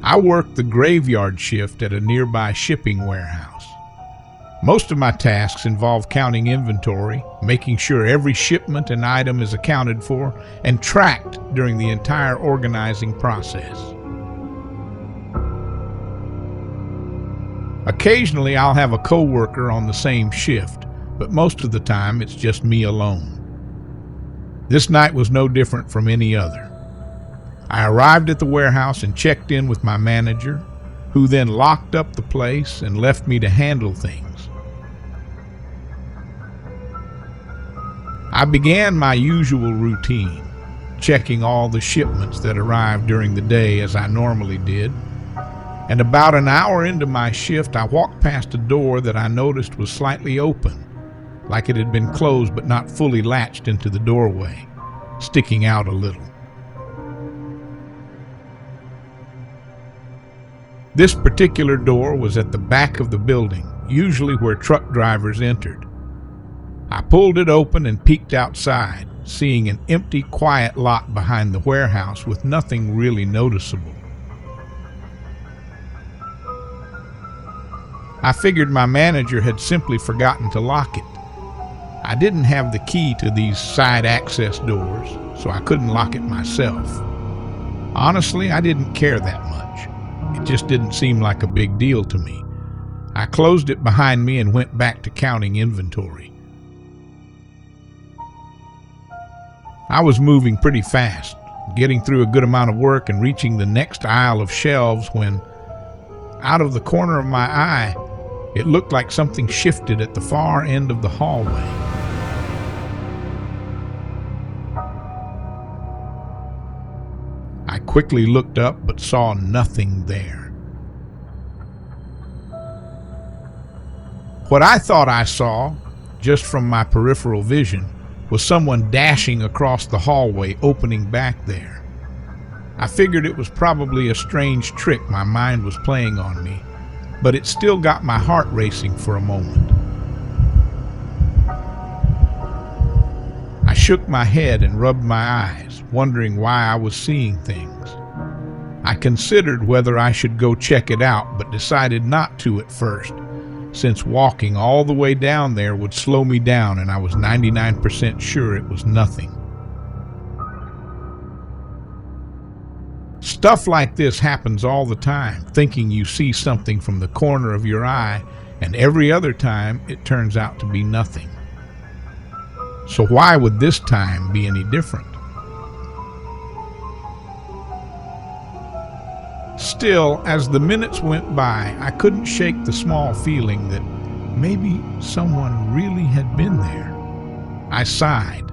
I worked the graveyard shift at a nearby shipping warehouse. Most of my tasks involve counting inventory, making sure every shipment and item is accounted for and tracked during the entire organizing process. Occasionally, I'll have a coworker on the same shift, but most of the time it's just me alone. This night was no different from any other. I arrived at the warehouse and checked in with my manager, who then locked up the place and left me to handle things. I began my usual routine, checking all the shipments that arrived during the day as I normally did. And about an hour into my shift, I walked past a door that I noticed was slightly open, like it had been closed but not fully latched into the doorway, sticking out a little. This particular door was at the back of the building, usually where truck drivers entered. I pulled it open and peeked outside, seeing an empty, quiet lot behind the warehouse with nothing really noticeable. I figured my manager had simply forgotten to lock it. I didn't have the key to these side access doors, so I couldn't lock it myself. Honestly, I didn't care that much. It just didn't seem like a big deal to me. I closed it behind me and went back to counting inventory. I was moving pretty fast, getting through a good amount of work and reaching the next aisle of shelves when, out of the corner of my eye, it looked like something shifted at the far end of the hallway. I quickly looked up but saw nothing there. What I thought I saw, just from my peripheral vision, was someone dashing across the hallway, opening back there. I figured it was probably a strange trick my mind was playing on me, but it still got my heart racing for a moment. I shook my head and rubbed my eyes, wondering why I was seeing things. I considered whether I should go check it out, but decided not to at first, since walking all the way down there would slow me down and I was 99% sure it was nothing. Stuff like this happens all the time, thinking you see something from the corner of your eye, and every other time it turns out to be nothing. So why would this time be any different? Still, as the minutes went by, I couldn't shake the small feeling that maybe someone really had been there. I sighed,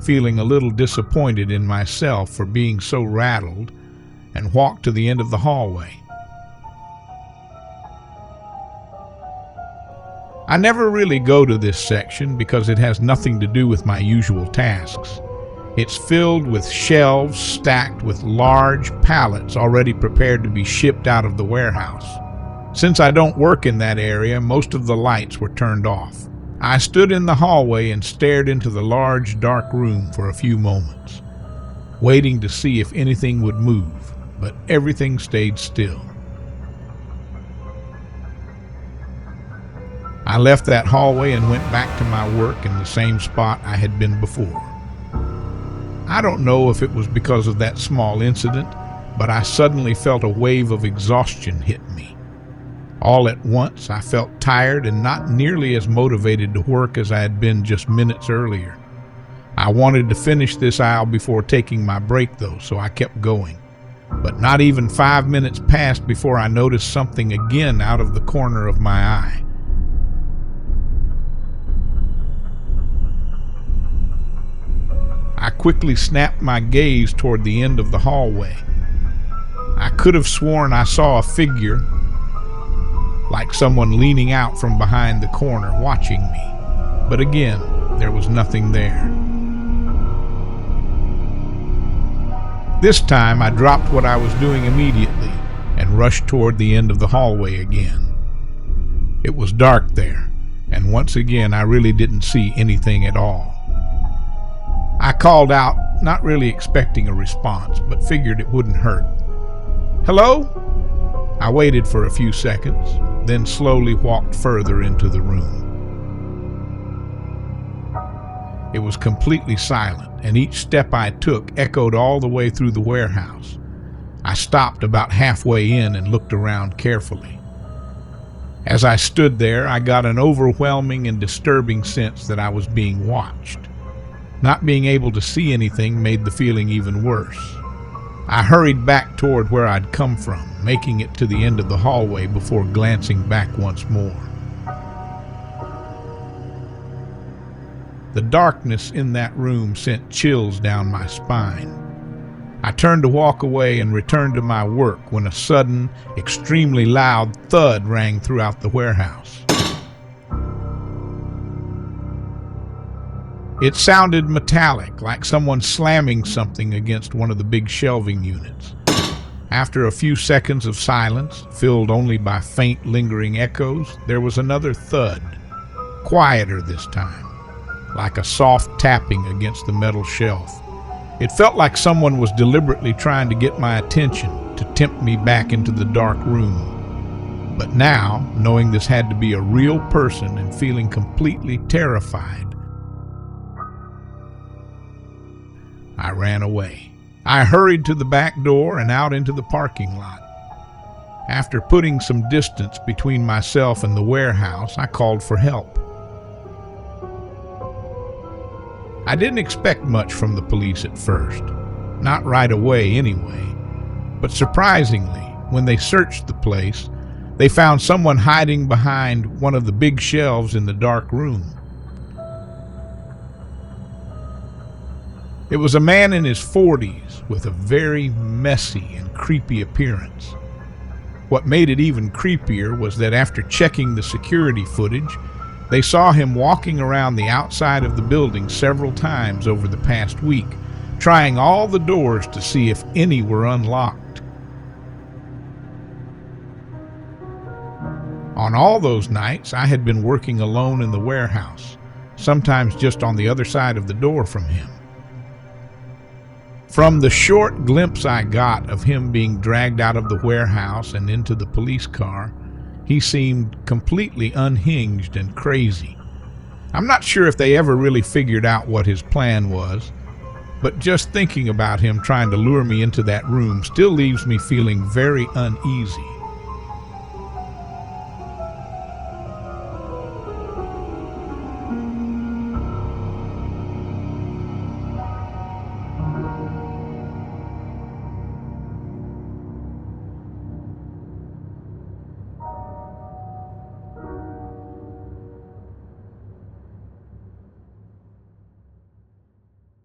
feeling a little disappointed in myself for being so rattled, and walked to the end of the hallway. I never really go to this section because it has nothing to do with my usual tasks. It's filled with shelves stacked with large pallets already prepared to be shipped out of the warehouse. Since I don't work in that area, most of the lights were turned off. I stood in the hallway and stared into the large dark room for a few moments, waiting to see if anything would move, but everything stayed still. I left that hallway and went back to my work in the same spot I had been before. I don't know if it was because of that small incident, but I suddenly felt a wave of exhaustion hit me. All at once, I felt tired and not nearly as motivated to work as I had been just minutes earlier. I wanted to finish this aisle before taking my break though, so I kept going. But not even 5 minutes passed before I noticed something again out of the corner of my eye. I quickly snapped my gaze toward the end of the hallway. I could have sworn I saw a figure, like someone leaning out from behind the corner watching me. But again, there was nothing there. This time I dropped what I was doing immediately and rushed toward the end of the hallway again. It was dark there, and once again I really didn't see anything at all. I called out, not really expecting a response, but figured it wouldn't hurt. "Hello?" I waited for a few seconds, then slowly walked further into the room. It was completely silent, and each step I took echoed all the way through the warehouse. I stopped about halfway in and looked around carefully. As I stood there, I got an overwhelming and disturbing sense that I was being watched. Not being able to see anything made the feeling even worse. I hurried back toward where I'd come from, making it to the end of the hallway before glancing back once more. The darkness in that room sent chills down my spine. I turned to walk away and returned to my work when a sudden, extremely loud thud rang throughout the warehouse. It sounded metallic, like someone slamming something against one of the big shelving units. After a few seconds of silence, filled only by faint, lingering echoes, there was another thud, quieter this time, like a soft tapping against the metal shelf. It felt like someone was deliberately trying to get my attention, to tempt me back into the dark room. But now, knowing this had to be a real person and feeling completely terrified, I ran away. I hurried to the back door and out into the parking lot. After putting some distance between myself and the warehouse, I called for help. I didn't expect much from the police at first, not right away anyway, but surprisingly, when they searched the place, they found someone hiding behind one of the big shelves in the dark room. It was a man in his 40s with a very messy and creepy appearance. What made it even creepier was that after checking the security footage, they saw him walking around the outside of the building several times over the past week, trying all the doors to see if any were unlocked. On all those nights, I had been working alone in the warehouse, sometimes just on the other side of the door from him. From the short glimpse I got of him being dragged out of the warehouse and into the police car, he seemed completely unhinged and crazy. I'm not sure if they ever really figured out what his plan was, but just thinking about him trying to lure me into that room still leaves me feeling very uneasy.